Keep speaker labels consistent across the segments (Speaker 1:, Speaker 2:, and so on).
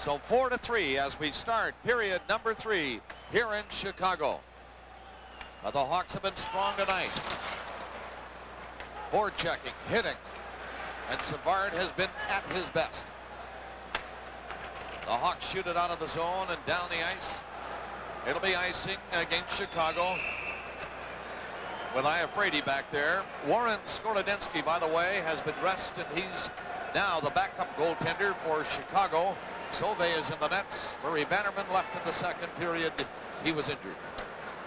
Speaker 1: So 4-3 as we start period number 3 here in Chicago. The Hawks have been strong tonight. Forechecking, hitting, and Savard has been at his best. The Hawks shoot it out of the zone and down the ice. It'll be icing against Chicago with Iafrate back there. Warren Skorodensky, by the way, has been dressed, and he's now the backup goaltender for Chicago. Sauvé is in the nets. Murray Bannerman left in the second period. He was injured.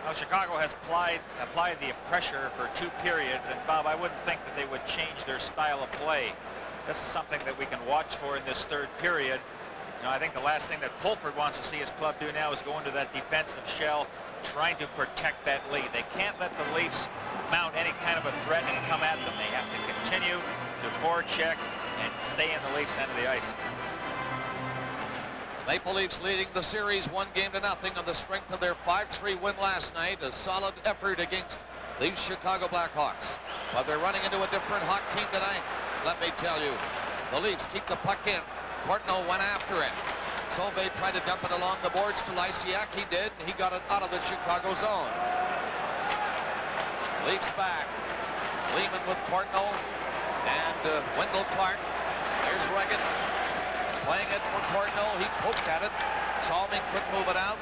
Speaker 2: Well, Chicago has applied the pressure for 2 periods, and Bob, I wouldn't think that they would change their style of play. This is something that we can watch for in this 3rd period. You know, I think the last thing that Pulford wants to see his club do now is go into that defensive shell, trying to protect that lead. They can't let the Leafs mount any kind of a threat and come at them. They have to continue to forecheck and stay in the Leafs' end of the ice.
Speaker 1: Maple Leafs leading the series 1-0 on the strength of their 5-3 win last night. A solid effort against the Chicago Blackhawks. But they're running into a different Hawk team tonight. Let me tell you, the Leafs keep the puck in. Courtnall went after it. Sauvé tried to dump it along the boards to Lysiak. He did, and he got it out of the Chicago zone. Leafs back. Lehman with Courtnall and Wendell Clark. There's Regan playing it for Courtnall. He poked at it. Salming couldn't move it out.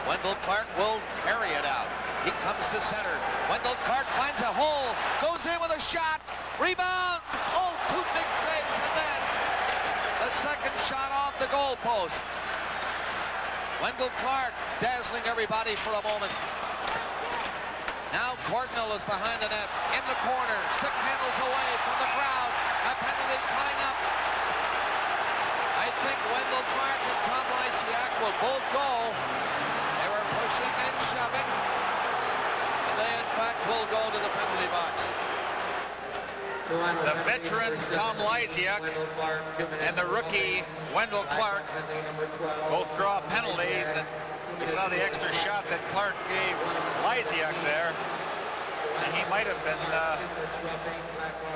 Speaker 1: Wendell Clark will carry it out. He comes to center. Wendell Clark finds a hole. Goes in with a shot. Rebound. Oh, 2 big saves, and then the second shot off the goal post. Wendell Clark dazzling everybody for a moment. Now Courtnall is behind the net, in the corner, stick handles away from the crowd. A penalty coming up. I think Wendell Clark and Tom Lysiak will both go. They were pushing and shoving, and they in fact will go to the penalty box.
Speaker 2: The veteran Tom Lysiak and the rookie Wendell Clark both draw penalties, and we saw the extra shot that Clark gave Lysiak there, and he might have been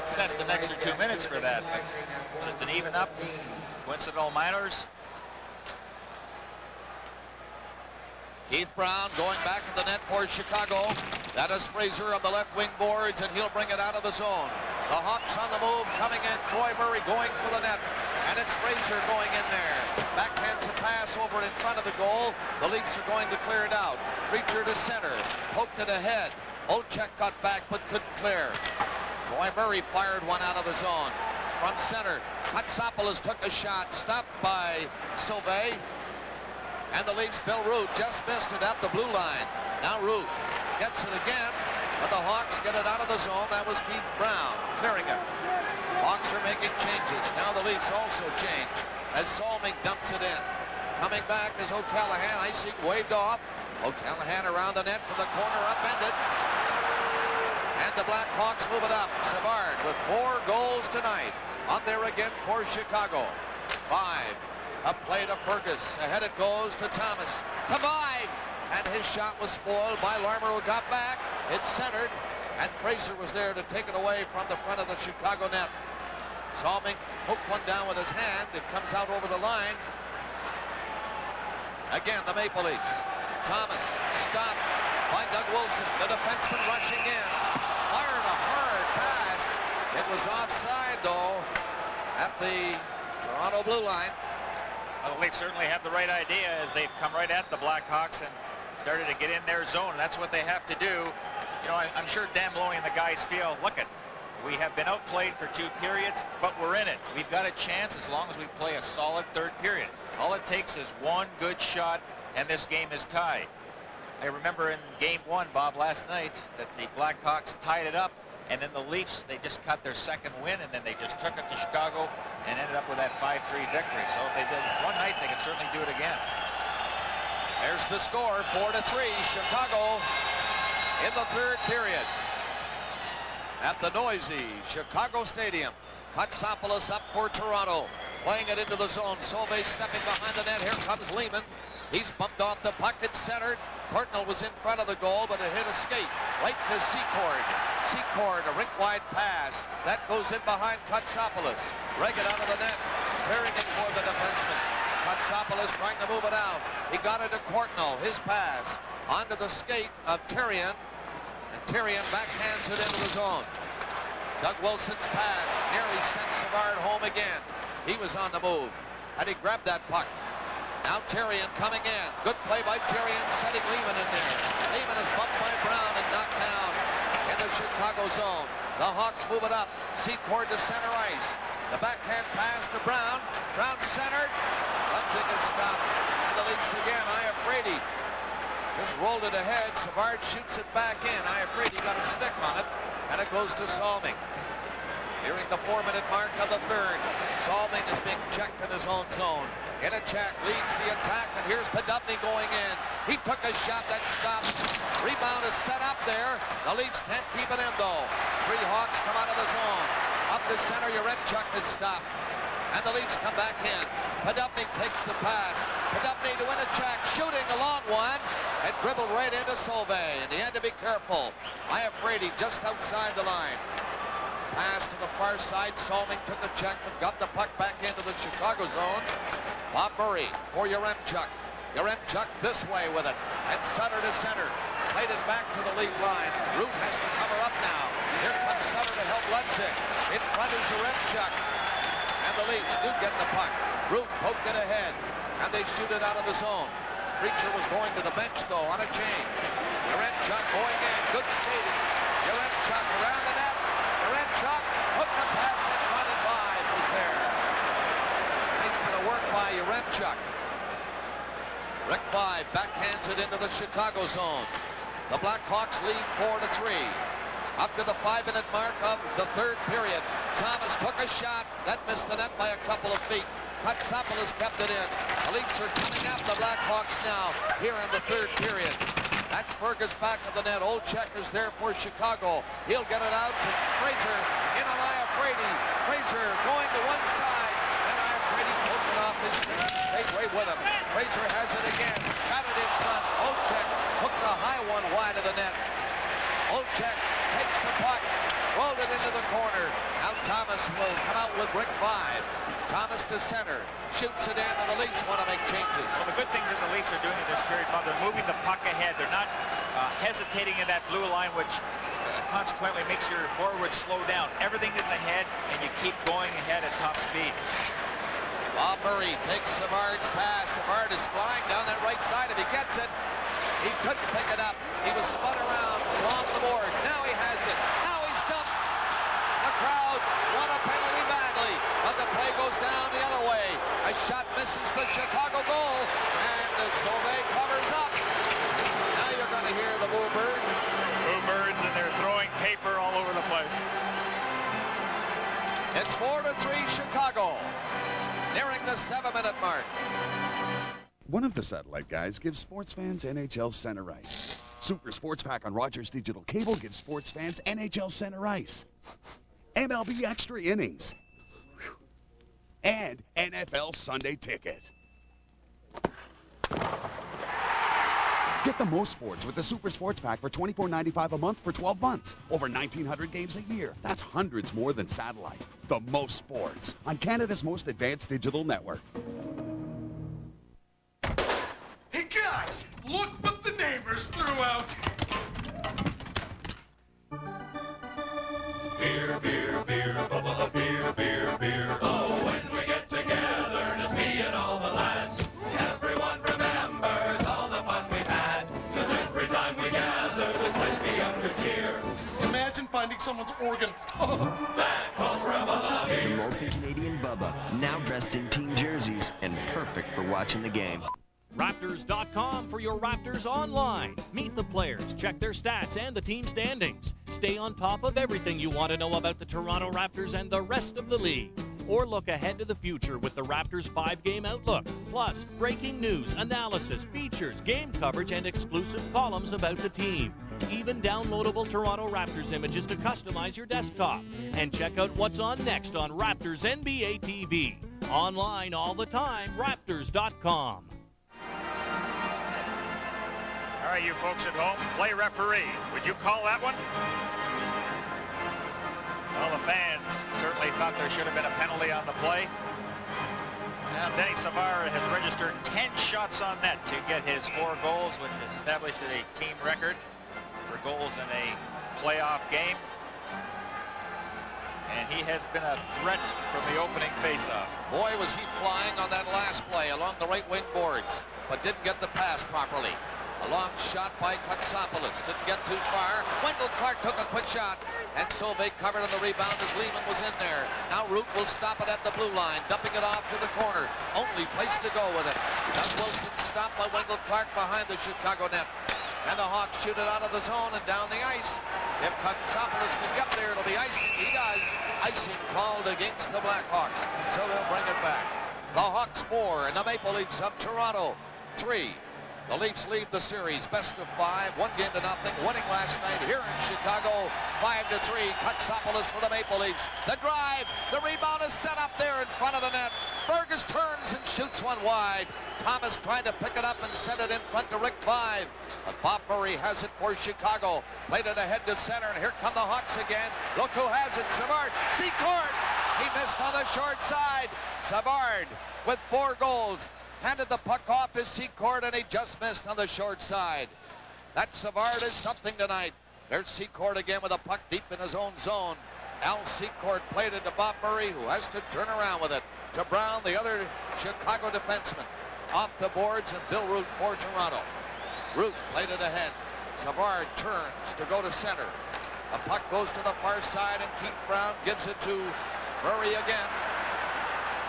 Speaker 2: assessed an extra 2 minutes for that, but just an even up. Coincidental minors.
Speaker 1: Keith Brown going back to the net for Chicago. That is Fraser on the left wing boards, and he'll bring it out of the zone. The Hawks on the move, coming in. Troy Murray going for the net, and it's Fraser going in there. Backhands a pass over in front of the goal. The Leafs are going to clear it out. Preacher to center, poked it ahead. Olczyk got back but couldn't clear. Troy Murray fired one out of the zone. From center, Hatsopoulos took a shot, stopped by Sauvé. And the Leafs, Bill Root just missed it at the blue line. Now Root gets it again, but the Hawks get it out of the zone. That was Keith Brown clearing it. Hawks are making changes. Now the Leafs also change as Salming dumps it in. Coming back is O'Callaghan. Icing waved off. O'Callaghan around the net from the corner, upended. And the Blackhawks move it up. Savard with 4 goals tonight. On there again for Chicago. 5. A play to Fergus. Ahead it goes to Thomas. To Vine. And his shot was spoiled by Larmer, who got back. It's centered. And Fraser was there to take it away from the front of the Chicago net. Salming hooked one down with his hand. It comes out over the line. Again, the Maple Leafs. Thomas stopped by Doug Wilson. The defenseman rushing in. Fired a hard pass. It was offside, though, at the Toronto blue line.
Speaker 2: Well, the Leafs certainly have the right idea as they've come right at the Blackhawks and started to get in their zone. That's what they have to do. You know, I'm sure Dan Maloney and the guys feel, look it, we have been outplayed for 2 periods, but we're in it. We've got a chance as long as we play a solid 3rd period. All it takes is 1 good shot, and this game is tied. I remember in game 1, Bob, last night, that the Blackhawks tied it up, and then the Leafs, they just got their 2nd win, and then they just took it to Chicago and ended up with that 5-3 victory. So if they did it one night, they can certainly do it again.
Speaker 1: There's the score, 4-3, Chicago in the 3rd period. At the noisy Chicago Stadium. Hatsopoulos up for Toronto. Playing it into the zone. Sauvé stepping behind the net. Here comes Lehman. He's bumped off the puck. It's centered. Courtnall was in front of the goal, but it hit a skate right to Secord. Secord, a rink-wide pass. That goes in behind Hatsopoulos. Regan out of the net, clearing it for the defenseman. Kotsopoulos trying to move it out. He got it to Courtnall. His pass onto the skate of Therrien. And Therrien backhands it into the zone. Doug Wilson's pass nearly sent Savard home again. He was on the move. Had he grabbed that puck. Now Therrien coming in. Good play by Therrien, setting Lehman in there. Lehman is bumped by Brown and knocked down in the Chicago zone. The Hawks move it up. Secord to center ice. The backhand pass to Brown. Brown centered. Leipzig is stopped. And the Leafs again. Iafrate just rolled it ahead. Savard shoots it back in. Iafrate got a stick on it. And it goes to Salming. Nearing the 4-minute mark of the third. Salming is being checked in his own zone. Inachak leads the attack, and here's Podubny going in. He took a shot that stopped. Rebound is set up there. The Leafs can't keep it in, though. 3 Hawks come out of the zone. Up to center, Yaremchuk is stopped. And the Leafs come back in. Podubny takes the pass. Podubny to Inachak, shooting a long one, and dribbled right into Sauvé. And he had to be careful. Iafrate just outside the line. Pass to the far side. Salming took a check, but got the puck back into the Chicago zone. Bob Murray for Yaremchuk. Yaremchuk this way with it. And Sutter to center. Played it back to the lead line. Root has to cover up now. Here comes Sutter to help Leipzig. In front is Yaremchuk. And the Leafs do get the puck. Root poked it ahead. And they shoot it out of the zone. Preacher was going to the bench, though, on a change. Yaremchuk going in. Good skating. Yaremchuk around the net. Yaremchuk hooked the pass in front and by. Was there. Nice bit of work by Yaremchuk. Rick 5 backhands it into the Chicago zone. The Blackhawks lead 4-3. Up to the 5-minute mark of the third period. Thomas took a shot. That missed the net by a couple of feet. Kotsopoulos kept it in. The Leafs are coming at the Blackhawks now here in the third period. That's Fergus back of the net. Olczyk is there for Chicago. He'll get it out to Fraser. In on Iafrate. Fraser going to one side. And Iafrate poked it off his stick. He stayed right with him. Fraser has it again. Got it in front. Olczyk hooked a high one wide of the net. Olczyk takes the puck. Rolled it into the corner. Now Thomas will come out with Rick 5. Thomas to center. Shoots it in, and the Leafs want to make changes.
Speaker 2: Well, the good things that the Leafs are doing in this period, Bob, they're moving the puck ahead. They're not hesitating in that blue line, which consequently makes your forwards slow down. Everything is ahead, and you keep going ahead at top speed.
Speaker 1: Bob Murray takes Savard's pass. Savard is flying down that right side. If he gets it, he couldn't pick it up. He was spun around along the boards. Now he has it. Now he's dumped. The crowd won a penalty badly, but the play goes down the other way. A shot misses the Chicago goal, and Sauvé covers up. Now you're going to hear the Boo Birds.
Speaker 2: Boo Birds, and they're throwing paper all over the place.
Speaker 1: It's 4-3 Chicago, nearing the 7-minute mark.
Speaker 3: One of the satellite guys gives sports fans NHL Center Ice. Super Sports Pack on Rogers Digital Cable gives sports fans NHL Center Ice. MLB Extra Innings. And NFL Sunday Ticket. Get the most sports with the Super Sports Pack for $24.95 a month for 12 months. Over 1,900 games a year. That's hundreds more than satellite. The most sports on Canada's most advanced digital network.
Speaker 4: Hey guys, look what the neighbors threw out.
Speaker 5: Beer, beer, beer, bubba, beer, beer, beer. Oh, when we get together, just me and all the lads. Everyone remembers all the fun we've had. 'Cause every time we gather, there's plenty of good cheer.
Speaker 4: Imagine finding someone's organ.
Speaker 5: That calls for a bubba beer.
Speaker 6: The Molson Canadian Bubba, now dressed in team jerseys and perfect for watching the game.
Speaker 7: Raptors.com for your Raptors online. Meet the players, check their stats and the team standings. Stay on top of everything you want to know about the Toronto Raptors and the rest of the league. Or look ahead to the future with the Raptors 5-game outlook. Plus, breaking news, analysis, features, game coverage, and exclusive columns about the team. Even downloadable Toronto Raptors images to customize your desktop. And check out what's on next on Raptors NBA TV. Online all the time, Raptors.com.
Speaker 2: All right, you folks at home, play referee. Would you call that one? Well, the fans certainly thought there should have been a penalty on the play. Now, Denny Savard has registered 10 shots on net to get his 4 goals, which has established a team record for goals in a playoff game. And he has been a threat from the opening faceoff.
Speaker 1: Boy, was he flying on that last play along the right wing boards, but didn't get the pass properly. A long shot by Katsopoulos. Didn't get too far. Wendell Clark took a quick shot, and Sauvé covered on the rebound as Lehman was in there. Now Root will stop it at the blue line, dumping it off to the corner. Only place to go with it. Doug Wilson stopped by Wendell Clark behind the Chicago net. And the Hawks shoot it out of the zone and down the ice. If Katsopoulos can get there, it'll be icing. He does. Icing called against the Blackhawks, so they'll bring it back. The Hawks 4 and the Maple Leafs of Toronto 3. The Leafs lead the series best of 5, 1-0, winning last night here in Chicago 5-3. Katsopoulos for the Maple Leafs. The drive, the rebound is set up there in front of the net. Fergus turns and shoots one wide. Thomas trying to pick it up and send it in front to Rick Vaive. But Bob Murray has it for Chicago. Played it ahead to center, and here come the Hawks again. Look who has it, Savard. Secord. He missed on the short side. Savard with 4 goals. Handed the puck off to Secord, and he just missed on the short side. That Savard is something tonight. There's Secord again with a puck deep in his own zone. Al Secord played it to Bob Murray, who has to turn around with it. To Brown, the other Chicago defenseman. Off the boards, and Bill Root for Toronto. Root played it ahead. Savard turns to go to center. The puck goes to the far side, and Keith Brown gives it to Murray again.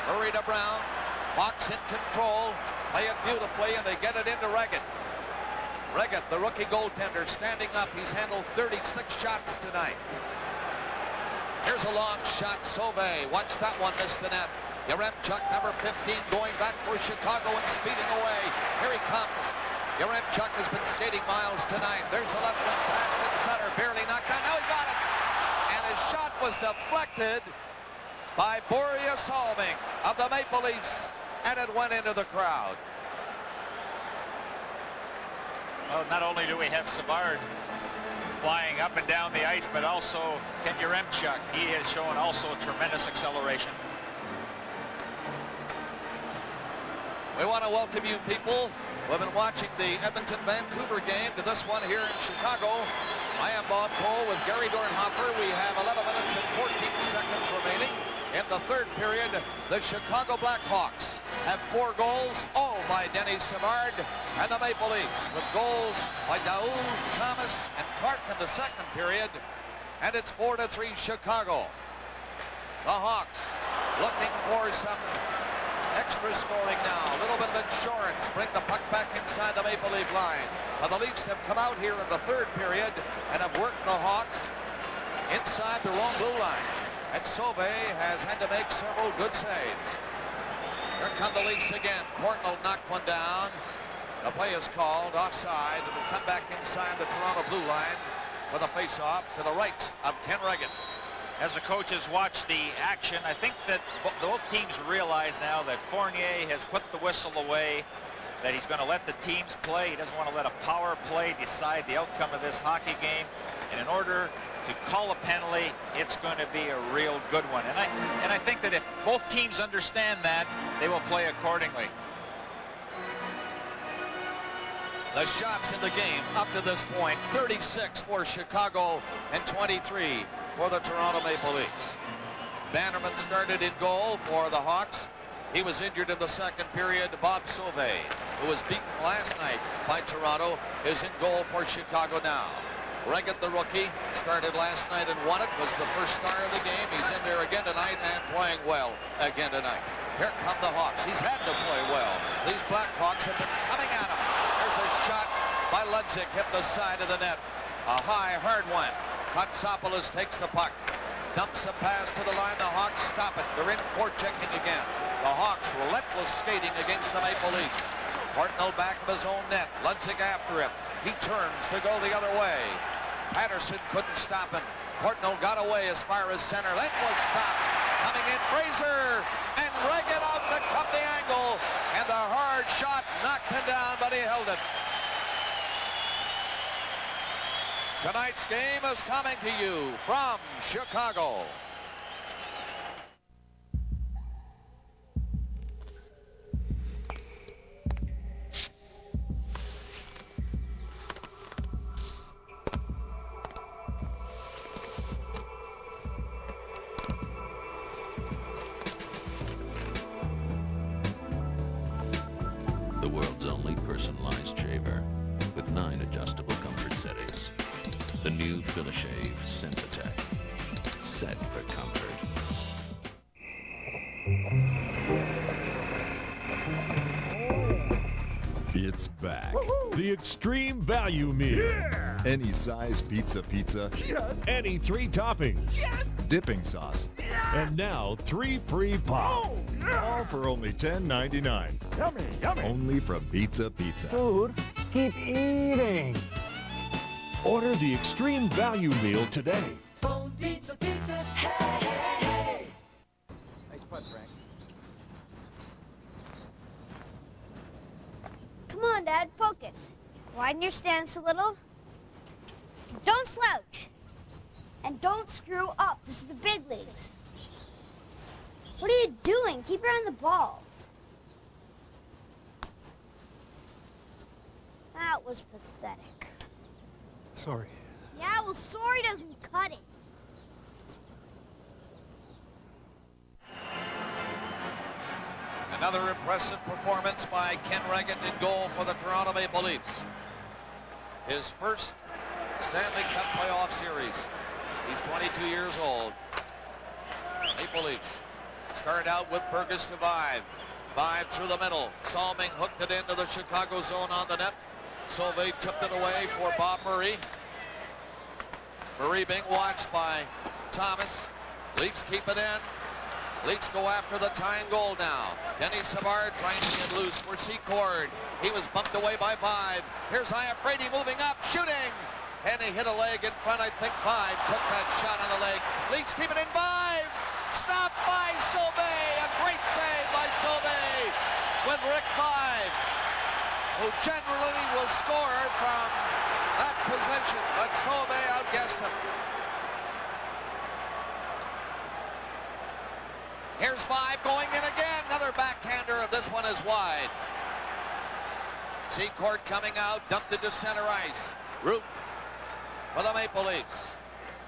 Speaker 1: Murray to Brown. Hawks in control, play it beautifully, and they get it into Reggett. Reggett, the rookie goaltender, standing up. He's handled 36 shots tonight. Here's a long shot, Sauvé. Watch that one, miss the net. Yaremchuk, number 15, going back for Chicago and speeding away. Here he comes. Yaremchuk has been skating miles tonight. There's a left wing pass to the center, barely knocked down. Now he got it. And his shot was deflected by Boreas Salming of the Maple Leafs, and it went into the crowd.
Speaker 2: Well, not only do we have Savard flying up and down the ice, but also Ken Yaremchuk. He has shown also tremendous acceleration.
Speaker 1: We want to welcome you people who have been watching the Edmonton-Vancouver game to this one here in Chicago. I am Bob Cole with Gary Dornhofer. We have 11 minutes and 14 seconds remaining. In the third period, the Chicago Blackhawks have 4 goals, all by Denny Savard and the Maple Leafs, with goals by Daoud, Thomas, and Clark in the second period, and it's 4-3 Chicago. The Hawks looking for some extra scoring now, a little bit of insurance, bring the puck back inside the Maple Leaf line. But the Leafs have come out here in the third period and have worked the Hawks inside their own blue line. And Sauvé has had to make several good saves. Here come the Leafs again. Courtnall knocked one down. The play is called offside. It'll come back inside the Toronto blue line for the face-off to the right of Ken Reggett.
Speaker 2: As the coaches watch the action, I think that both teams realize now that Fournier has put the whistle away, that he's going to let the teams play. He doesn't want to let a power play decide the outcome of this hockey game. And in order to call a penalty, it's going to be a real good one. And I think that if both teams understand that, they will play accordingly.
Speaker 1: The shots in the game up to this point, 36 for Chicago and 23 for the Toronto Maple Leafs. Bannerman started in goal for the Hawks. He was injured in the second period. Bob Sauvé, who was beaten last night by Toronto, is in goal for Chicago now. Reggett, the rookie, started last night and won it, was the first star of the game. He's in there again tonight and playing well again tonight. Here come the Hawks. He's had to play well. These Blackhawks have been coming at him. There's a shot by Ludzik, hit the side of the net. A high, hard one. Katsopoulos takes the puck. Dumps a pass to the line. The Hawks stop it. They're in for checking again. The Hawks relentless skating against the Maple Leafs. Courtnall back of his own net. Ludzik after him. He turns to go the other way. Patterson couldn't stop him. Courtnall got away as far as center. Then was stopped. Coming in, Fraser. And Reggett out to cut the angle. And the hard shot knocked him down, but he held it. Tonight's game is coming to you from Chicago.
Speaker 8: the world's only personalized shaver with 9 adjustable comfort settings. The new Philishave Sensitech. Set for comfort.
Speaker 9: It's back. The Extreme Value Meal.
Speaker 10: Yeah!
Speaker 9: Any size pizza.
Speaker 10: Yes!
Speaker 9: Any 3 toppings.
Speaker 10: Yes!
Speaker 9: Dipping sauce.
Speaker 10: Yes!
Speaker 9: And now 3 free pop.
Speaker 10: Oh, yeah!
Speaker 9: All for only $10.99.
Speaker 10: Yummy, yummy.
Speaker 9: Only from Pizza.
Speaker 10: Food, keep eating.
Speaker 9: Order the Extreme Value Meal today.
Speaker 5: Phone pizza, hey, hey, hey.
Speaker 2: Nice putt, Frank.
Speaker 11: Come on, Dad, focus. Widen your stance a little. Don't slouch. And don't screw up. This is the big leagues. What are you doing? Keep your eye on the ball. That was pathetic.
Speaker 10: Sorry.
Speaker 11: Yeah, well, sorry doesn't cut it.
Speaker 1: Another impressive performance by Ken Regan in goal for the Toronto Maple Leafs. His first Stanley Cup playoff series. He's 22 years old. Maple Leafs start out with Fergus to Vive. Vive through the middle. Salming hooked it into the Chicago zone on the net. Sauvé took it away for Bob Murray. Murray being watched by Thomas. Leafs keep it in. Leafs go after the tying goal now. Denny Savard trying to get loose for Secord. He was bumped away by Vive. Here's Iafrate moving up, shooting. And he hit a leg in front. I think Vive took that shot on the leg. Leafs keep it in. Vive! Stopped by Sauvé. A great save by Sauvé with Rick Vive, who generally will score from that position, but Sauvé outguessed him. Here's Vive going in again. Another backhander, of this one is wide. Secord coming out, dumped into center ice. Root for the Maple Leafs.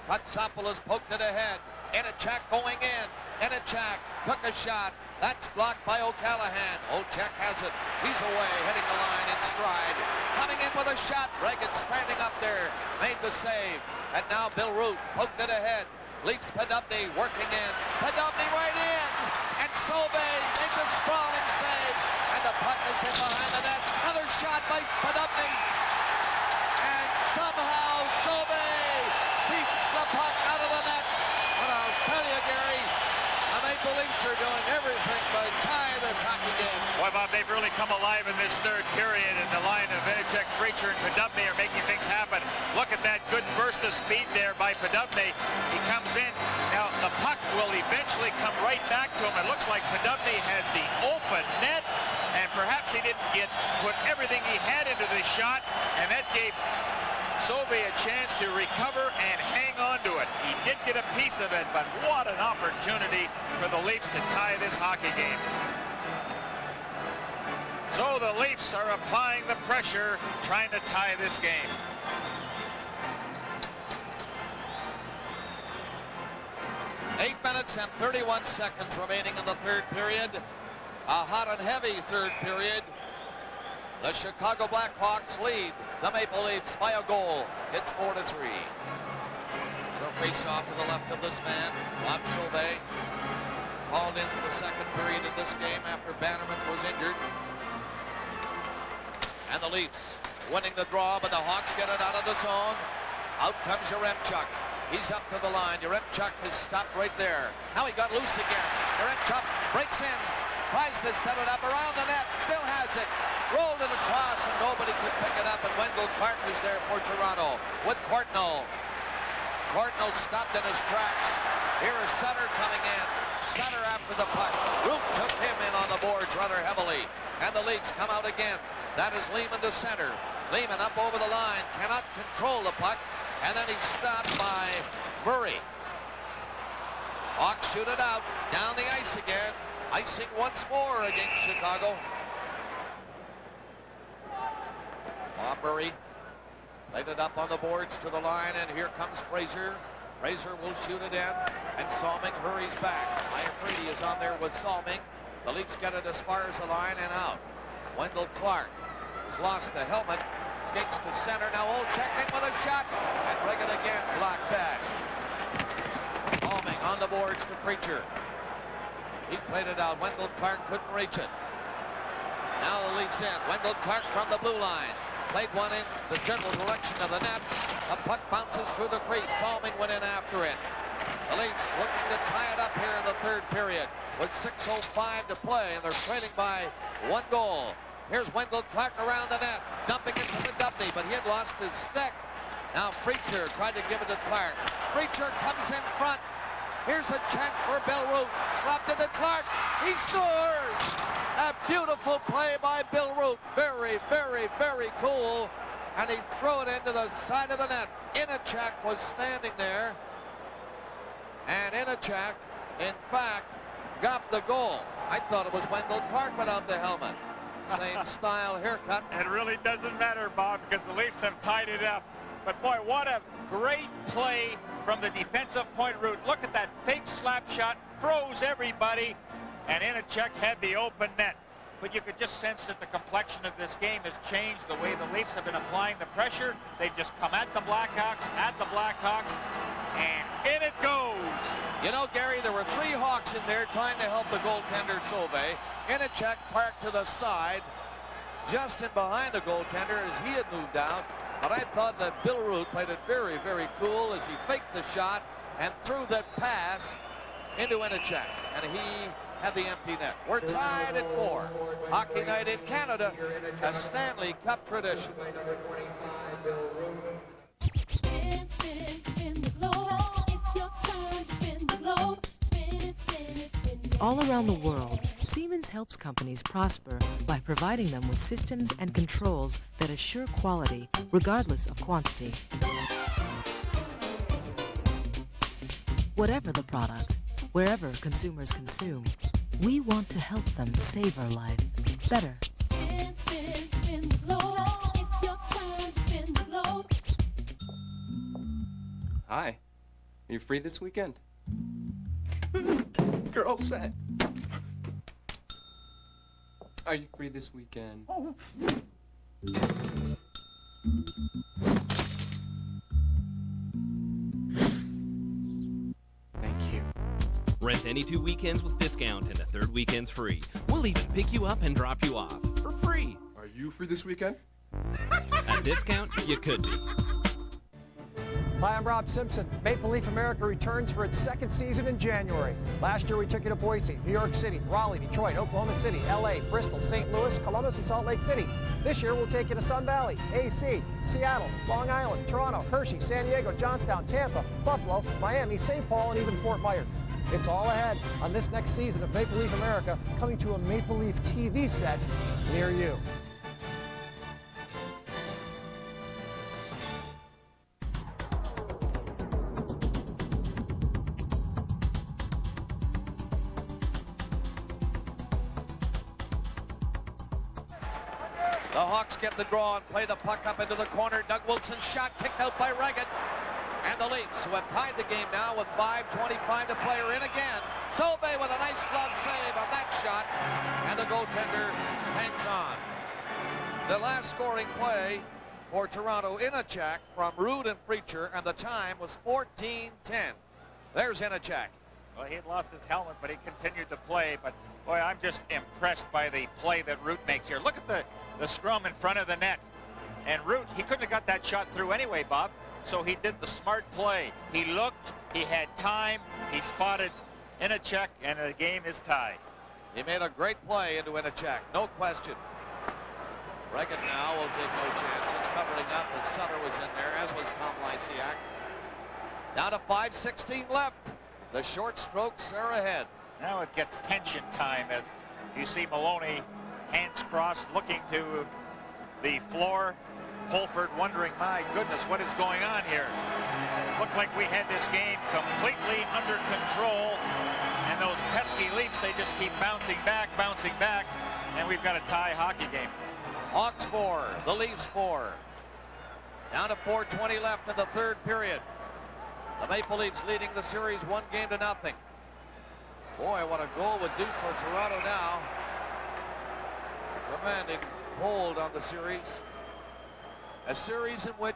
Speaker 1: Kotsopoulos poked it ahead. Enichak going in. Enichak took a shot. That's blocked by O'Callahan. Ochek has it. He's away, hitting the line in stride. Coming in with a shot. Regan standing up there. Made the save. And now Bill Root poked it ahead. Leafs Poddubny working in. Poddubny right in. And Sauvé made the sprawling save. And the puck is in behind the net. Another shot by Poddubny. And somehow Sauvé keeps the puck out of the net. But I'll tell you, Gary, the Maple Leafs are doing everything but tie this hockey game.
Speaker 2: Boy, Bob, they've really come alive in this third period, and the line of Vanacek, Freacher, and Poddubny are making things happen. Look at that good burst of speed there by Poddubny. He comes in. Now, the puck will eventually come right back to him. It looks like Poddubny has the open net, and perhaps he didn't put everything he had into the shot, and that gave Sauvé a chance to recover and hang on to it. He did get a piece of it, but what an opportunity for the Leafs to tie this hockey game. So the Leafs are applying the pressure, trying to tie this game.
Speaker 1: Eight minutes and 31 seconds remaining in the third period. A hot and heavy third period. The Chicago Blackhawks lead the Maple Leafs by a goal. It's 4-3. Another face-off to the left of this man, Bob Sauvé, called in the second period of this game after Bannerman was injured. And the Leafs winning the draw, but the Hawks get it out of the zone. Out comes Yaremchuk. He's up to the line. Yaremchuk has stopped right there. Now he got loose again. Yaremchuk breaks in, tries to set it up around the net, still has it. Rolled it across and nobody could pick it up, and Wendell Clark is there for Toronto with Courtnall. Courtnall stopped in his tracks. Here is Sutter coming in. Sutter after the puck. Root took him in on the boards rather heavily. And the Leafs come out again. That is Lehman to center. Lehman up over the line. Cannot control the puck. And then he's stopped by Murray. Hawks shoot it out. Down the ice again. Icing once more against Chicago. Bob Murray laid it up on the boards to the line, and here comes Fraser. Fraser will shoot it in, and Salming hurries back. Iafrate is on there with Salming. The Leafs get it as far as the line and out. Wendell Clark has lost the helmet. Skates to center. Now Olechek with a shot. And Reagan again blocked back. Alming on the boards to Preacher. He played it out. Wendell Clark couldn't reach it. Now the Leafs in. Wendell Clark from the blue line. Played one in the general direction of the net. A puck bounces through the crease. Alming went in after it. The Leafs looking to tie it up here in the third period with 6:05 to play, and they're trailing by 1 goal. Here's Wendell Clark around the net, dumping it to McDubney, but he had lost his stick. Now Preacher tried to give it to Clark. Preacher comes in front. Here's a chance for Bill Root. Slapped it to Clark. He scores! A beautiful play by Bill Root. Very, very, very cool. And he threw it into the side of the net. Inachak was standing there. And Inachak, in fact, got the goal. I thought it was Wendell Clark without the helmet. Same style haircut.
Speaker 2: It really doesn't matter, Bob, because the Leafs have tied it up. But boy, what a great play from the defensive point route. Look at that fake slap shot, froze everybody, and Inachek had the open net. But you could just sense that the complexion of this game has changed. The way the Leafs have been applying the pressure, they've just come at the Blackhawks, and in it goes.
Speaker 1: You know, Gary, there were 3 Hawks in there trying to help the goaltender Sauvé. Inachek parked to the side, just in behind the goaltender as he had moved out. But I thought that Bill Root played it very, very cool as he faked the shot and threw that pass into Inachek. And he had the empty net. We're tied at 4. Hockey night in Canada, a Stanley Cup tradition.
Speaker 12: Spin, spin, spin the globe. It's your turn to spin the globe. Spin it, spin it, spin it.
Speaker 13: All around the world, Siemens helps companies prosper by providing them with systems and controls that assure quality, regardless of quantity. Whatever the product, wherever consumers consume, we want to help them savor life better.
Speaker 12: Spin, spin, spin the globe. It's your turn to spin the globe.
Speaker 14: Hi. Are you free this weekend? Girl set. Are you free this weekend?
Speaker 10: Oh.
Speaker 14: Thank you.
Speaker 7: Rent any 2 weekends with discount and the 3rd weekend's free. We'll even pick you up and drop you off for free.
Speaker 15: Are you free this weekend?
Speaker 7: At discount, you could be.
Speaker 10: Hi, I'm Rob Simpson. Maple Leaf America returns for its 2nd season in January. Last year we took you to Boise, New York City, Raleigh, Detroit, Oklahoma City, LA, Bristol, St. Louis, Columbus, and Salt Lake City. This year we'll take you to Sun Valley, AC, Seattle, Long Island, Toronto, Hershey, San Diego, Johnstown, Tampa, Buffalo, Miami, St. Paul, and even Fort Myers. It's all ahead on this next season of Maple Leaf America, coming to a Maple Leaf TV set near you.
Speaker 1: The Hawks get the draw and play the puck up into the corner. Doug Wilson's shot kicked out by Reagan. And the Leafs, who have tied the game now with 5:25 to play, are in again. Sauvé with a nice glove save on that shot. And the goaltender hangs on. The last scoring play for Toronto, Inachak from Root and Preacher, and the time was 14:10. There's Inachak.
Speaker 2: Well, he had lost his helmet, but he continued to play. But, boy, I'm just impressed by the play that Root makes here. Look at the scrum in front of the net. And Root, he couldn't have got that shot through anyway, Bob. So he did the smart play. He looked, he had time, he spotted Inachak, and the game is tied.
Speaker 1: He made a great play into Inachak, no question. Reagan now will take no chances, covering up as Sutter was in there, as was Tom Lysiak. Down to 5:16 left. The short strokes are ahead.
Speaker 2: Now it gets tension time as you see Maloney, hands crossed, looking to the floor. Holford wondering, my goodness, what is going on here? It looked like we had this game completely under control. And those pesky Leafs, they just keep bouncing back, and we've got a tie hockey game.
Speaker 1: Hawks 4, the Leafs 4. Down to 4:20 left in the 3rd period. The Maple Leafs leading the series 1-0. Boy, what a goal would do for Toronto now. commanding hold on the series. A series in which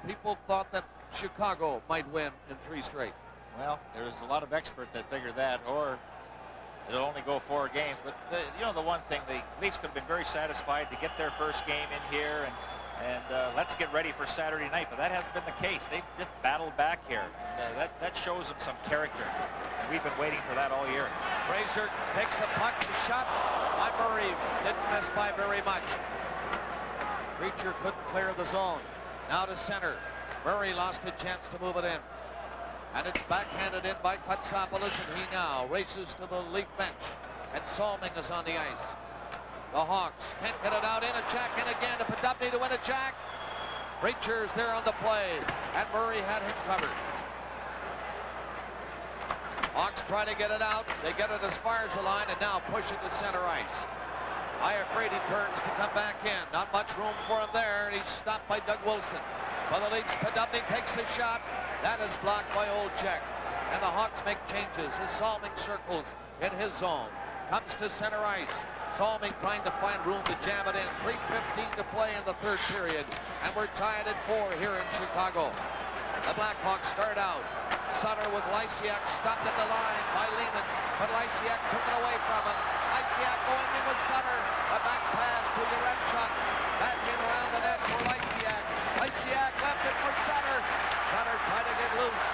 Speaker 1: people thought that Chicago might win in 3 straight.
Speaker 2: Well, there's a lot of experts that figure that, or it'll only go 4 games. But you know, the one thing, the Leafs could have been very satisfied to get their first game in here and let's get ready for Saturday night. But that hasn't been the case. They've just battled back here. That shows them some character. And we've been waiting for that all year.
Speaker 1: Fraser takes the puck, the shot by Murray. Didn't miss by very much. Preacher couldn't clear the zone. Now to center. Murray lost a chance to move it in. And it's backhanded in by Katsopoulos, and he now races to the Leaf bench. And Salming is on the ice. The Hawks can't get it out. Inachak in again to Poddubny to Inachak. Preacher's there on the play, and Murray had him covered. Hawks try to get it out. They get it as far as the line, and now push it to center ice. Iafrate turns to come back in. Not much room for him there, and he's stopped by Doug Wilson. For the Leafs, Poddubny takes a shot. That is blocked by Olczyk. And the Hawks make changes as Salming circles in his zone. Comes to center ice. Salming trying to find room to jam it in. 3:15 to play in the 3rd period. And we're tied at 4 here in Chicago. The Blackhawks start out. Sutter with Lysiak stopped at the line by Lehman. But Lysiak took it away from him. Lysiak going in with Sutter. A back pass to Yaremchuk. Back in around the net for Lysiak. Lysiak left it for Sutter. Sutter tried to get loose.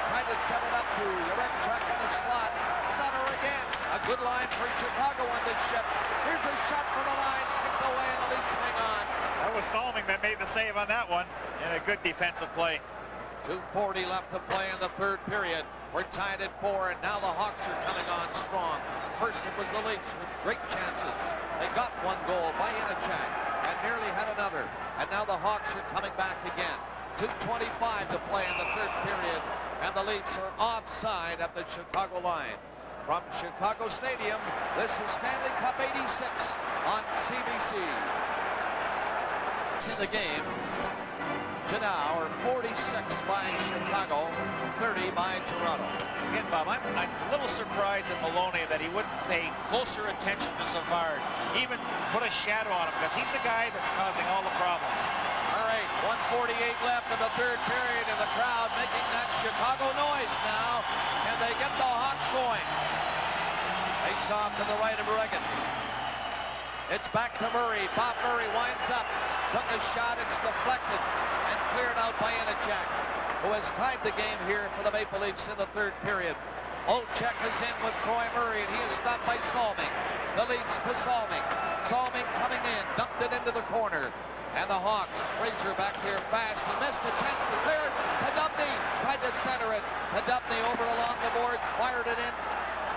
Speaker 1: Tried to set it up to Yaremchuk in the slot. Sutter again. A good line for Chicago on this ship. Here's a shot from the line. Kicked away and the Leafs hang on.
Speaker 2: That was Salming that made the save on that one. And a good defensive play.
Speaker 1: 2:40 left to play in the 3rd period. We're tied at 4, and now the Hawks are coming on strong. First it was the Leafs with great chances. They got 1 goal by Inachak and nearly had another. And now the Hawks are coming back again. 2:25 to play in the 3rd period, and the Leafs are offside at the Chicago line. From Chicago Stadium, this is Stanley Cup 86 on CBC. It's in the game. To now are 46 by Chicago, 30 by Toronto.
Speaker 2: Again, Bob, I'm a little surprised at Maloney that he wouldn't pay closer attention to Savard, even put a shadow on him, because he's the guy that's causing all the problems.
Speaker 1: All right, 1:48 left in the 3rd period, and the crowd making that Chicago noise now, and they get the Hawks going. Face off to the right of Reagan. It's back to Murray. Bob Murray winds up, took a shot, it's deflected, and cleared out by Inachak, who has tied the game here for the Maple Leafs in the 3rd period. Olczyk is in with Troy Murray, and he is stopped by Salming. The Leafs to Salming. Salming coming in, dumped it into the corner. And the Hawks, Fraser back here fast. He missed the chance to clear it. Poddubny tried to center it. Poddubny over along the boards, fired it in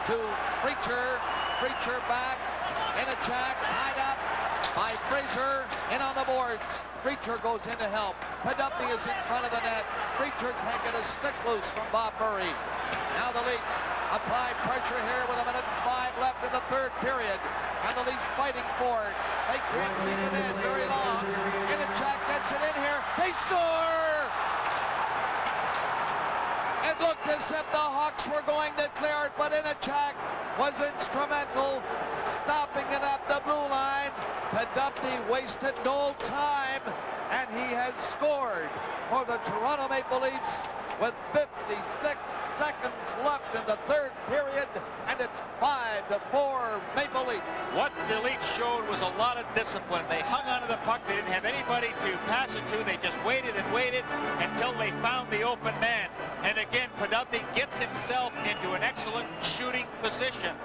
Speaker 1: to Preacher. Preacher back. Inachak tied up by Fraser, in on the boards. Preacher goes in to help. Poddubny is in front of the net. Preacher can't get a stick loose from Bob Murray. Now the Leafs apply pressure here with 1:05 left in the 3rd period. And the Leafs fighting for it. They can't keep it in very long. Inachak gets it in here. They score! It looked as if the Hawks were going to clear it, but Inachak was instrumental, stopping it at the blue line. Poddubny wasted no time, and he has scored for the Toronto Maple Leafs with 56 seconds left in the 3rd period, and it's 5-4 Maple Leafs.
Speaker 2: What the Leafs showed was a lot of discipline. They hung onto the puck. They didn't have anybody to pass it to. They just waited and waited until they found the open man. And again, Poddubny gets himself into an excellent shooting position.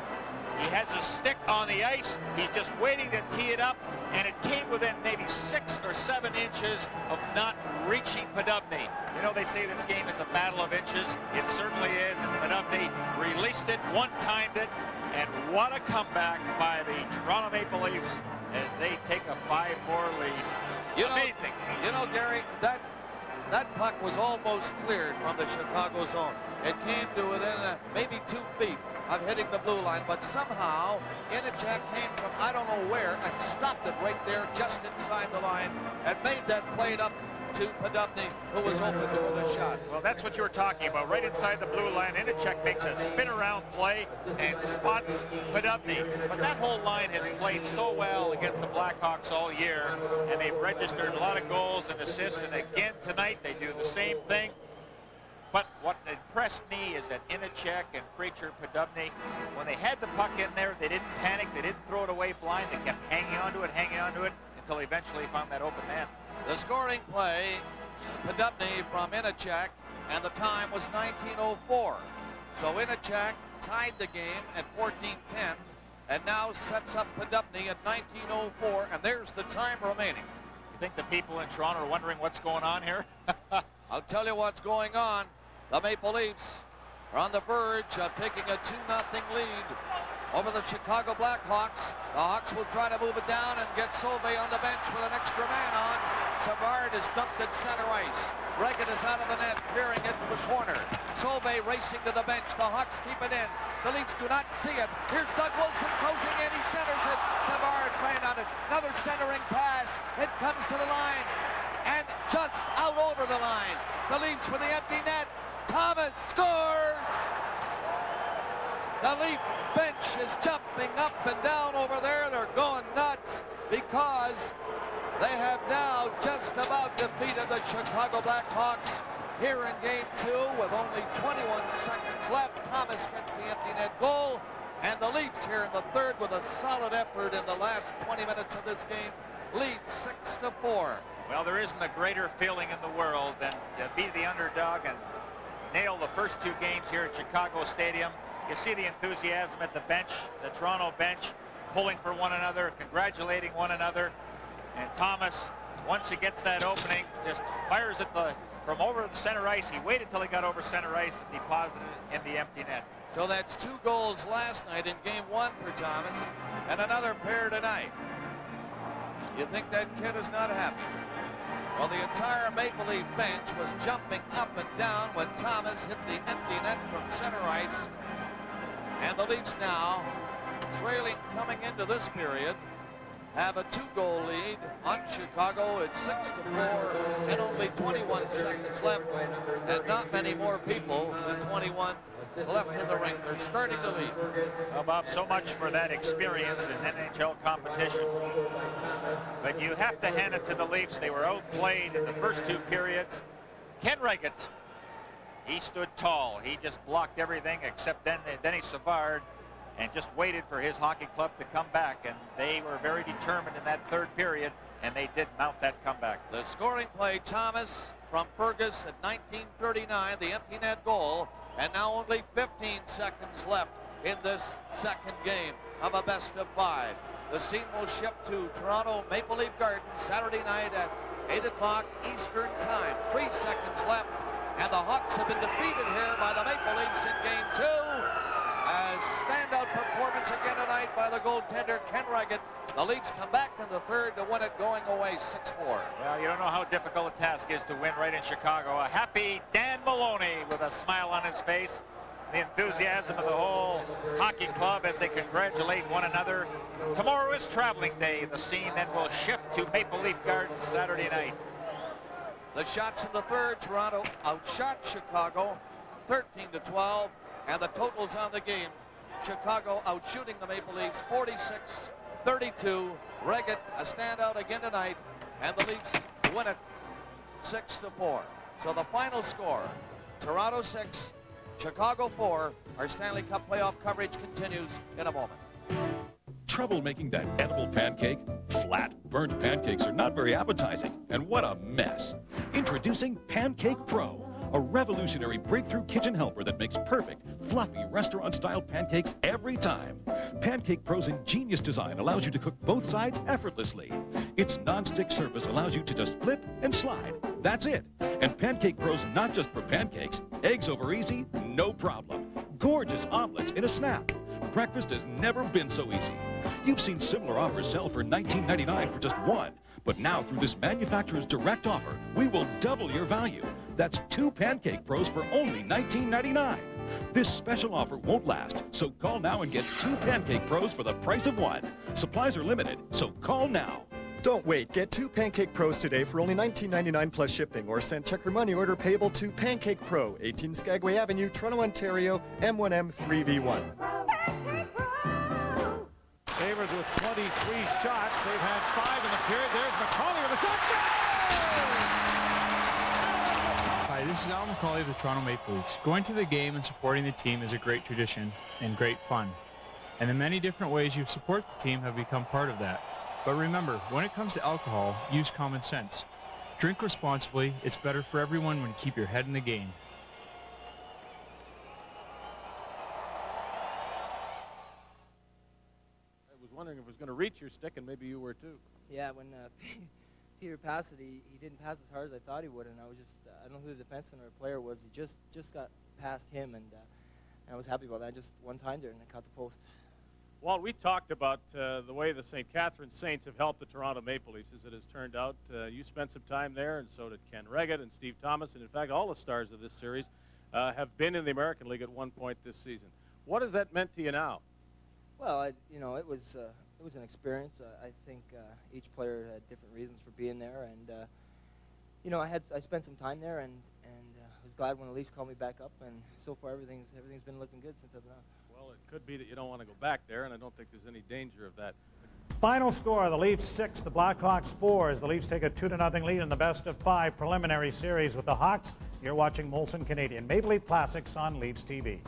Speaker 2: He has his stick on the ice. He's just waiting to tee it up, and it came within maybe 6 or 7 inches of not reaching Poddubny. You know, they say this game is a battle of inches. It certainly is, and Poddubny released it, one-timed it, and what a comeback by the Toronto Maple Leafs as they take a 5-4 lead. Amazing.
Speaker 1: You know, Gary, that puck was almost cleared from the Chicago zone. It came to within maybe 2 feet of hitting the blue line, but somehow Inachak came from I don't know where and stopped it right there just inside the line and made that play up to Podubny, who was open for the shot.
Speaker 2: Well, that's what you were talking about. Right inside the blue line, Inachek makes a spin-around play and spots Podubny. But that whole line has played so well against the Blackhawks all year, and they've registered a lot of goals and assists, and again tonight they do the same thing. But what impressed me is that Inachek and Fraser Podubny, when they had the puck in there, they didn't panic, they didn't throw it away blind, they kept hanging onto it, until they eventually found that open man.
Speaker 1: The scoring play, Podubny from Inachek, and the time was 19:04. So Inachek tied the game at 14:10, and now sets up Podubny at 19:04, and there's the time remaining.
Speaker 2: You think the people in Toronto are wondering what's going on here?
Speaker 1: I'll tell you what's going on. The Maple Leafs are on the verge of taking a 2-0 lead over the Chicago Blackhawks. The Hawks will try to move it down and get Sauvé on the bench with an extra man on. Savard is dumped at center ice. Reagan is out of the net, clearing it to the corner. Sauvé racing to the bench. The Hawks keep it in. The Leafs do not see it. Here's Doug Wilson closing in. He centers it. Savard fanned on it. Another centering pass. It comes to the line and just out over the line. The Leafs with the empty net. Thomas scores! The Leaf bench is jumping up and down over there. They're going nuts because they have now just about defeated the Chicago Blackhawks here in Game 2 with only 21 seconds left. Thomas gets the empty net goal, and the Leafs here in the third with a solid effort in the last 20 minutes of this game lead 6-4.
Speaker 2: Well, there isn't a greater feeling in the world than to be the underdog and nail the first two games here at Chicago Stadium. You see the enthusiasm at the bench, the Toronto bench, pulling for one another, congratulating one another. And Thomas, once he gets that opening, just fires it from over the center ice. He waited till he got over center ice and deposited it in the empty net.
Speaker 1: So that's 2 goals last night in Game 1 for Thomas, and another pair tonight. You think that kid is not happy? Well, the entire Maple Leaf bench was jumping up and down when Thomas hit the empty net from center ice. And the Leafs now, trailing coming into this period, have a 2-goal lead on Chicago. It's 6-4 and only 21 seconds left, and not many more people than 21 left in the ring. They're starting to lead.
Speaker 2: Well, Bob, so much for that experience in NHL competition. But you have to hand it to the Leafs. They were outplayed in the first 2 periods. Ken Reggett, he stood tall. He just blocked everything except Denny Savard, and just waited for his hockey club to come back. And they were very determined in that third period, and they did mount that comeback.
Speaker 1: The scoring play, Thomas from Fergus at 19:39, the empty net goal. And now only 15 seconds left in this second game of a best-of-5. The scene will shift to Toronto Maple Leaf Gardens Saturday night at 8 o'clock Eastern Time. 3 seconds left, and the Hawks have been defeated here by the Maple Leafs in Game 2. A standout performance again tonight by the goaltender, Ken Reggett. The Leafs come back in the third to win it, going away 6-4.
Speaker 2: Well, you don't know how difficult a task is to win right in Chicago. A happy Dan Maloney with a smile on his face. The enthusiasm of the whole hockey club as they congratulate one another. Tomorrow is traveling day. The scene then will shift to Maple Leaf Gardens Saturday night.
Speaker 1: The shots in the third, Toronto outshot Chicago 13-12, and the totals on the game, Chicago outshooting the Maple Leafs 46-32. Reggett a standout again tonight, and the Leafs win it 6-4. So the final score, Toronto 6, Chicago 4. Our Stanley Cup playoff coverage continues in a moment.
Speaker 9: Trouble making that edible pancake? Flat, burnt pancakes are not very appetizing, and what a mess. Introducing Pancake Pro, a revolutionary breakthrough kitchen helper that makes perfect, fluffy, restaurant-style pancakes every time. Pancake Pro's ingenious design allows you to cook both sides effortlessly. Its non-stick surface allows you to just flip and slide. That's it. And Pancake Pro's not just for pancakes. Eggs over easy, no problem. Gorgeous omelets in a snap. Breakfast has never been so easy. You've seen similar offers sell for $19.99 for just one. But now, through this manufacturer's direct offer, we will double your value. That's 2 Pancake Pros for only $19.99. This special offer won't last, so call now and get 2 Pancake Pros for the price of 1. Supplies are limited, so call now.
Speaker 15: Don't wait. Get 2 Pancake Pros today for only $19.99 plus shipping, or send check or money order payable to Pancake Pro, 18 Skagway Avenue, Toronto, Ontario, M1M3V1.
Speaker 16: Sabres with 23 shots. They've had 5 in the period. There's McCauley with a shot.
Speaker 17: Hi, this is Al McCauley of the Toronto Maple Leafs. Going to the game and supporting the team is a great tradition and great fun. And the many different ways you support the team have become part of that. But remember, when it comes to alcohol, use common sense. Drink responsibly. It's better for everyone when you keep your head in the game.
Speaker 16: I was wondering if it was going to reach your stick, and maybe you were too.
Speaker 18: Yeah, when Peter passed it, he didn't pass as hard as I thought he would, and I was just, I don't know who the defenseman or player was. He just got past him, and I was happy about that. Just one time there, and I caught the post.
Speaker 16: Walt, we talked about the way the St. Catharines Saints have helped the Toronto Maple Leafs, as it has turned out. You spent some time there, and so did Ken Reggett and Steve Thomas, and in fact, all the stars of this series have been in the American League at one point this season. What has that meant to you now?
Speaker 18: Well, it was an experience. I think each player had different reasons for being there, and I spent some time there, and I was glad when the Leafs called me back up, and so far everything's been looking good since I've been out.
Speaker 16: Well, it could be that you don't want to go back there, and I don't think there's any danger of that.
Speaker 19: Final score, the Leafs 6, the Blackhawks 4, as the Leafs take a 2-0 lead in the best-of-5 preliminary series with the Hawks. You're watching Molson Canadian Maple Leaf Classics on Leafs TV.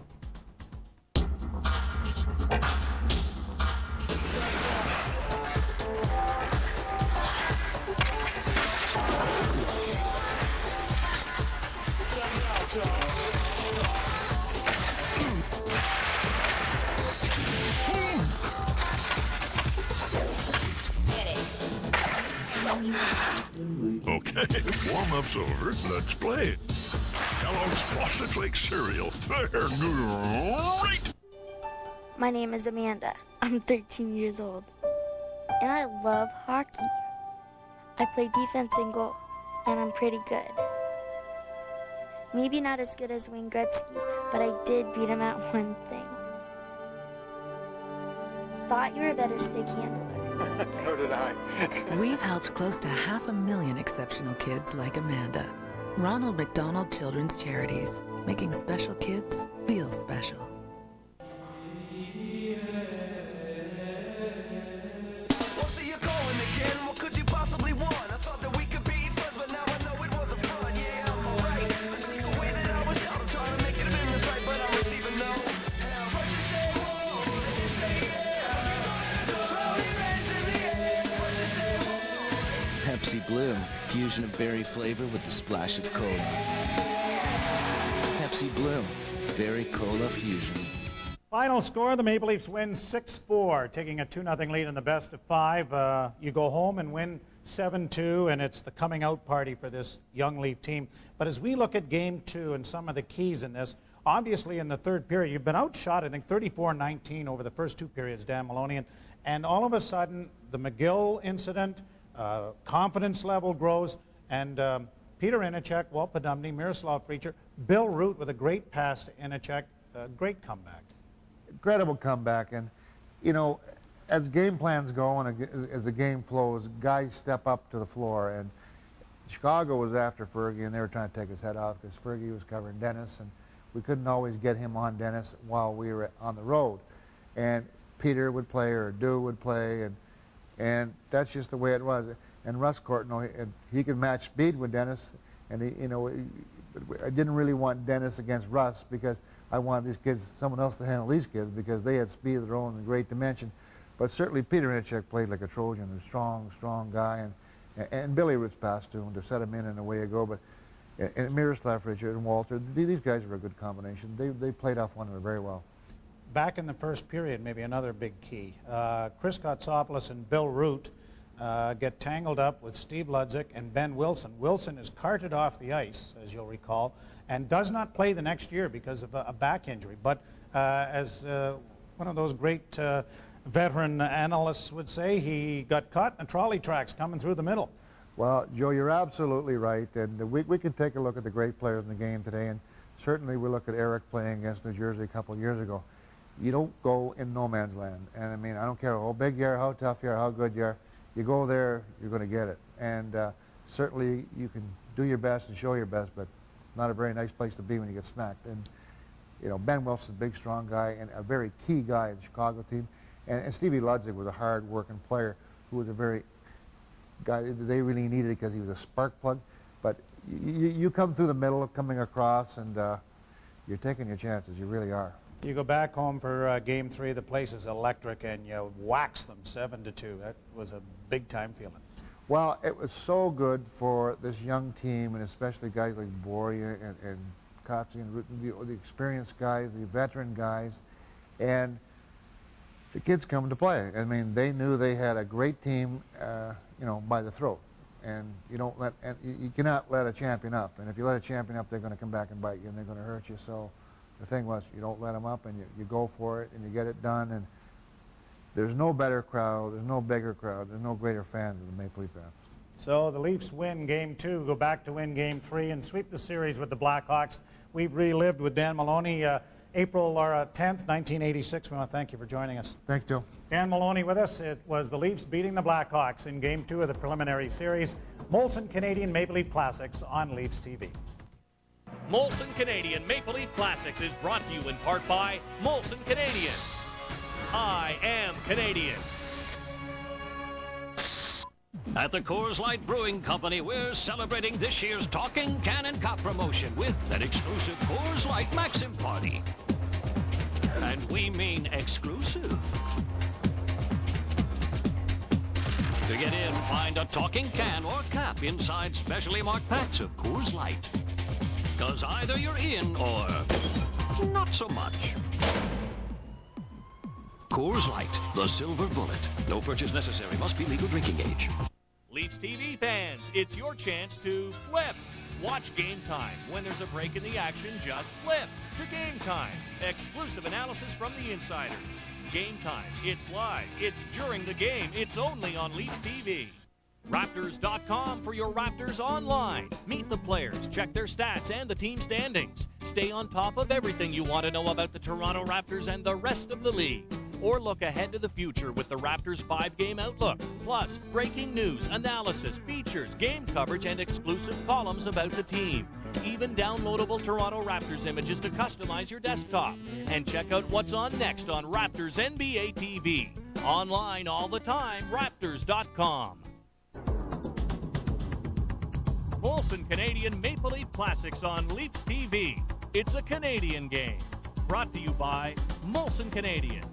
Speaker 20: Okay, warm-up's over. Let's play. Kellogg's Frosted Flakes cereal. They're great.
Speaker 21: My name is Amanda. I'm 13 years old. And I love hockey. I play defense and goal, and I'm pretty good. Maybe not as good as Wayne Gretzky, but I did beat him at one thing. Thought you were a better stick handler.
Speaker 16: So did I.
Speaker 13: We've helped close to 500,000 exceptional kids like Amanda. Ronald McDonald Children's Charities, making special kids feel special.
Speaker 22: Pepsi Blue, fusion of berry flavor with a splash of cola. Pepsi Blue, berry cola fusion.
Speaker 19: Final score, the Maple Leafs win 6-4, taking a 2-0 lead in the best-of-5. You go home and win 7-2, and it's the coming out party for this young Leaf team. But as we look at Game 2 and some of the keys in this, obviously in the third period, you've been outshot, I think, 34-19 over the first two periods, Dan Maloney, and all of a sudden, the McGill incident, confidence level grows, and Peter Inachek, Walt Poddubny, Miroslav Friecher, Bill Root with a great pass to Inachek, great comeback.
Speaker 23: Incredible comeback, and you know, as game plans go and as the game flows, guys step up to the floor, and Chicago was after Fergie, and they were trying to take his head off because Fergie was covering Dennis, and we couldn't always get him on Dennis while we were on the road, and Peter would play or Dew would play, and that's just the way it was. And Russ Courtnall, he could match speed with Dennis, and I didn't really want Dennis against Russ because I wanted these kids, someone else to handle these kids because they had speed of their own and great dimension. But certainly Peter Inachek played like a Trojan, a strong guy, and Billy Root's passed to him to set him in the way you go. But and Miroslav Friecher and Walter, these guys were a good combination. They played off one another very well.
Speaker 19: Back in the first period, maybe another big key. Chris Kotsopoulos and Bill Root get tangled up with Steve Ludzik and Ben Wilson. Wilson is carted off the ice, as you'll recall, and does not play the next year because of a back injury. But as one of those great veteran analysts would say, he got caught in trolley tracks coming through the middle.
Speaker 23: Well, Joe, you're absolutely right. And we can take a look at the great players in the game today, and certainly we look at Eric playing against New Jersey a couple of years ago. You don't go in no man's land. And I mean, I don't care how big you are, how tough you are, how good you are. you go there, you're going to get it. And certainly you can do your best and show your best, but not a very nice place to be when you get smacked. And you know, Ben Wilson's a big, strong guy and a very key guy in the Chicago team. And Stevie Ludzig was a hard-working player who was a very guy that they really needed because he was a spark plug. But you come through the middle, coming across, and you're taking your chances. You really are.
Speaker 19: You go back home for Game 3. The place is electric, and you wax them 7-2. That was a big-time feeling.
Speaker 23: Well, it was so good for this young team, and especially guys like Boria and Kotze and the experienced guys, the veteran guys, and the kids come to play. I mean, they knew they had a great team, you know, by the throat. And you cannot let a champion up. And if you let a champion up, they're going to come back and bite you, and they're going to hurt you. So the thing was, you don't let them up, and you go for it, and you get it done. And there's no better crowd, there's no bigger crowd, there's no greater fans than the Maple Leaf fans.
Speaker 19: So the Leafs win Game 2, go back to win Game 3, and sweep the series with the Blackhawks. We've relived with Dan Maloney April 10th, 1986. We want to thank you for joining us.
Speaker 23: Thanks, Joe.
Speaker 19: Dan Maloney with us. It was the Leafs beating the Blackhawks in Game 2 of the preliminary series. Molson Canadian Maple Leaf Classics on Leafs TV.
Speaker 7: Molson Canadian Maple Leaf Classics is brought to you in part by Molson Canadian. I am Canadian.
Speaker 3: At the Coors Light Brewing Company, we're celebrating this year's Talking Can and Cup promotion with an exclusive Coors Light Maxim Party. And we mean exclusive. To get in, find a talking can or cap inside specially marked packs of Coors Light. 'Cause either you're in or not so much. Coors Light, the silver bullet. No purchase necessary. Must be legal drinking age.
Speaker 7: Leafs TV fans, it's your chance to flip. Watch Game Time. When there's a break in the action, just flip to Game Time. Exclusive analysis from the insiders. Game Time. It's live. It's during the game. It's only on Leafs TV. Raptors.com for your Raptors online. Meet the players, check their stats and the team standings. Stay on top of everything you want to know about the Toronto Raptors and the rest of the league. Or look ahead to the future with the Raptors 5-game outlook. Plus, breaking news, analysis, features, game coverage, and exclusive columns about the team. Even downloadable Toronto Raptors images to customize your desktop. And check out what's on next on Raptors NBA TV. Online all the time, Raptors.com. Molson Canadian Maple Leaf Classics on Leafs TV. It's a Canadian game. Brought to you by Molson Canadian.